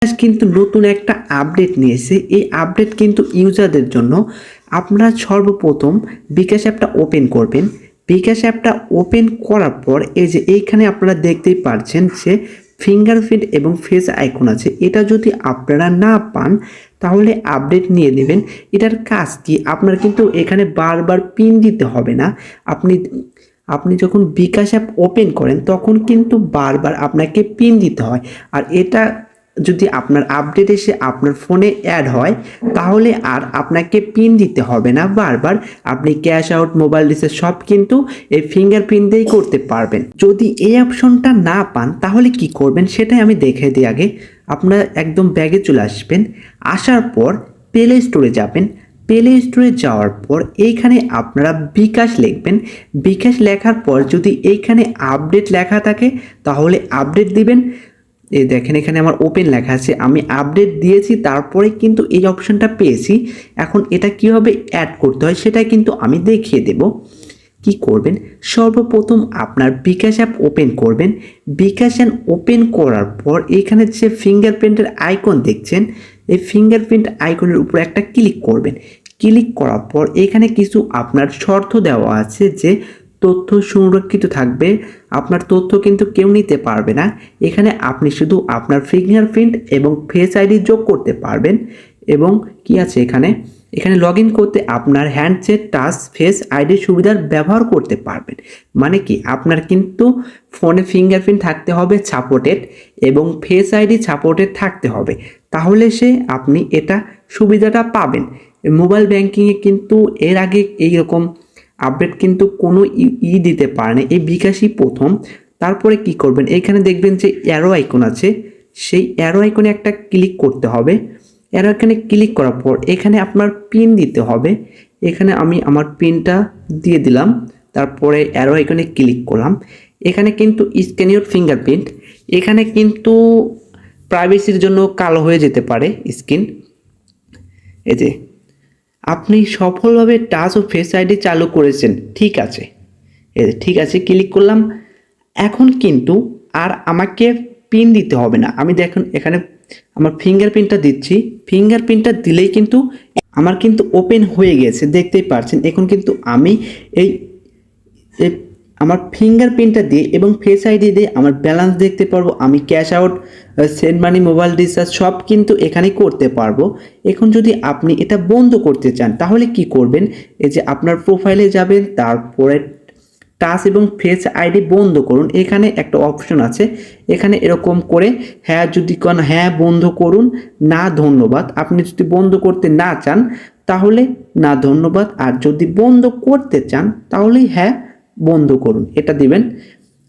কিন্তু নতুন একটা আপডেট নিয়েছে। এই আপডেট কিন্তু ইউজারদের জন্য। আপনারা সর্বপ্রথম বিকাশ অ্যাপটা ওপেন করবেন। বিকাশ অ্যাপটা ওপেন করার পর এই যে এইখানে আপনারা দেখতেই পাচ্ছেন যে ফিঙ্গারপ্রিন্ট এবং ফেস আইকন আছে। এটা যদি আপনারা না পান তাহলে আপডেট নিয়ে নেবেন। এটার কাজ কি, আপনার কিন্তু এখানে বারবার পিন দিতে হবে না। আপনি যখন বিকাশ অ্যাপ ওপেন করেন তখন কিন্তু বারবার আপনাকে পিন দিতে হয়। আর এটা যদি আপনার আপডেট এসে আপনার ফোনে অ্যাড হয় তাহলে আর আপনাকে পিন দিতে হবে না বারবার। আপনি ক্যাশ আউট, মোবাইল রিচার্জ সব কিন্তু এই ফিঙ্গারপ্রিন্ট দিয়েই করতে পারবেন। যদি এই অপশনটা না পান তাহলে কি করবেন সেটাই আমি দেখে দিই। আগে আপনারা একদম ব্যাগে চলে আসবেন। আসার পর প্লে স্টোরে যাবেন। প্লে স্টোরে যাওয়ার পর এইখানে আপনারা বিকাশ লিখবেন। বিকাশ লেখার পর যদি এইখানে আপডেট লেখা থাকে তাহলে আপডেট দিবেন। এই দেখেন এখানে আমার ওপেন লেখা আছে, আমি আপডেট দিয়েছি, তারপরে কিন্তু এই অপশনটা পেয়েছি। এখন এটা কীভাবে অ্যাড করতে হয় সেটা কিন্তু আমি দেখিয়ে দেব। কি করবেন, সর্বপ্রথম আপনার বিকাশ অ্যাপ ওপেন করবেন। বিকাশ অ্যাপ ওপেন করার পর এখানে যে ফিঙ্গারপ্রিন্টের আইকন দেখছেন, এই ফিঙ্গারপ্রিন্ট আইকনের উপর একটা ক্লিক করবেন। ক্লিক করার পর এখানে কিছু আপনার শর্ত দেওয়া আছে যে তথ্য সংরক্ষিত থাকবে, আপনার তথ্য কিন্তু কেউ নিতে পারবে না। এখানে আপনি শুধু আপনার ফিঙ্গারপ্রিন্ট এবং ফেস আইডি যোগ করতে পারবেন। এবং কি আছে এখানে লগ ইন করতে আপনার হ্যান্ডসেট টাচ ফেস আইডি সুবিধার ব্যবহার করতে পারবেন। মানে কি, আপনার কিন্তু ফোনে ফিঙ্গারপ্রিন্ট থাকতে হবে সাপোর্টেড এবং ফেস আইডি সাপোর্টেড থাকতে হবে, তাহলে আপনি এটা সুবিধাটা পাবেন। মোবাইল ব্যাংকিংয়ে কিন্তু এর আগে এইরকম আপডেট কিন্তু কোনো দিতে পারে না, এই বিকাশই প্রথম। তারপরে কি করবেন, এখানে দেখবেন যে অ্যারো আইকন আছে, সেই অ্যারো আইকনে একটা ক্লিক করতে হবে। অ্যারো আইকনে ক্লিক করার পর এখানে আপনার পিন দিতে হবে। এখানে আমি আমার পিনটা দিয়ে দিলাম, তারপরে অ্যারো আইকনে ক্লিক করলাম। এখানে কিন্তু স্ক্যান ইওর ফিঙ্গারপ্রিন্ট, এখানে কিন্তু প্রাইভেসির জন্য কালো হয়ে যেতে পারে স্ক্রিন। এই যে আপনি সফলভাবে টাচ ও ফেস আইডি চালু করেছেন, ঠিক আছে। ঠিক আছে ক্লিক করলাম। এখন কিন্তু আর আমাকে পিন দিতে হবে না। আমি দেখুন এখানে আমার ফিঙ্গারপ্রিন্টটা দিচ্ছি। ফিঙ্গারপ্রিন্টটা দিলেই কিন্তু আমার কিন্তু ওপেন হয়ে গেছে, দেখতেই পাচ্ছেন। এখন কিন্তু আমি এই আমার ফিঙ্গারপ্রিন্টটা দিয়ে এবং ফেস আইডি দিয়ে আমার ব্যালেন্স দেখতে পারবো। আমি cash out, send money, mobile recharge সব কিন্তু এখানে করতে পারবো। এখন যদি আপনি এটা বন্ধ করতে চান তাহলে কি করবেন, এই যে আপনার প্রোফাইলে যাবেন, তারপরে টাচ এবং ফেস আইডি বন্ধ করুন। এখানে একটা অপশন আছে, এখানে এরকম করে হ্যাঁ যদি কোন হ্যাঁ বন্ধ করুন, না ধন্যবাদ। আপনি যদি বন্ধ করতে না চান তাহলে না ধন্যবাদ, আর যদি বন্ধ করতে চান তাহলেই হ্যাঁ বন্ধ করুন, এটা দিবেন।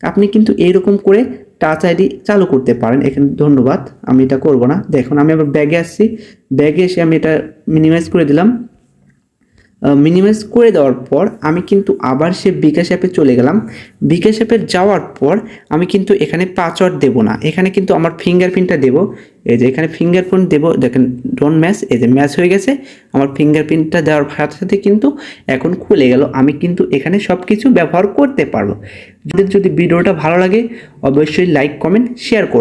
আপনি কিন্তু এইরকম করে টাচ আইডি চালু করতে পারেন। এখানে ধন্যবাদ, আমি এটা করব না। দেখুন আমি আবার ব্যাগে আসছি, ব্যাগে এসে আমি এটা মিনিমাইজ করে দিলাম। মিনিমাইজ করে দেওয়ার পর আমি কিন্তু আবার বিকাশ অ্যাপে চলে গেলাম। বিকাশ অ্যাপে যাওয়ার পর আমি কিন্তু এখানে পাসওয়ার্ড দেবো না, এখানে কিন্তু আমার ফিঙ্গারপ্রিন্টটা দেবো। এই যে এখানে ফিঙ্গারপ্রিন্ট দেবো, দেখেন ডোন্ট ম্যাচ, এই যে ম্যাচ হয়ে গেছে। আমার ফিঙ্গারপ্রিন্টটা দেওয়ার সাথে সাথে কিন্তু এখন খুলে গেল। আমি কিন্তু এখানে সব কিছু ব্যবহার করতে পারবো। যদি ভিডিওটা ভালো লাগে অবশ্যই লাইক, কমেন্ট, শেয়ার করবেন।